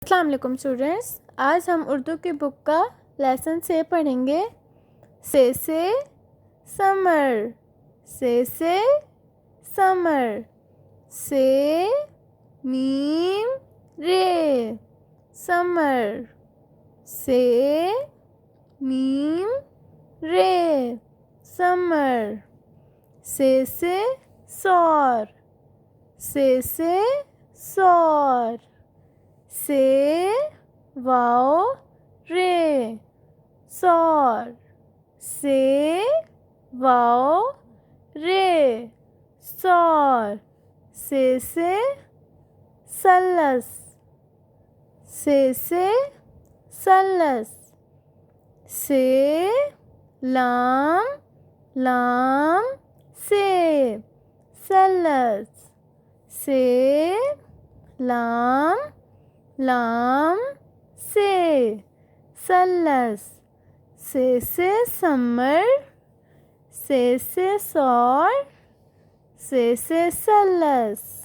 अस्सलाम वालेकुम स्टूडेंट्स, आज हम उर्दू की बुक का लेसन से पढ़ेंगे। से समर, से समर, से मीम रे समर, से मीम रे समर, से सौर, से सौर, से वाओ रे सौर, से वाओ रे सौर, से सलस, से सलस, से लाम से सलस, से लाम से सलस, से समर, से सौर, से सलस।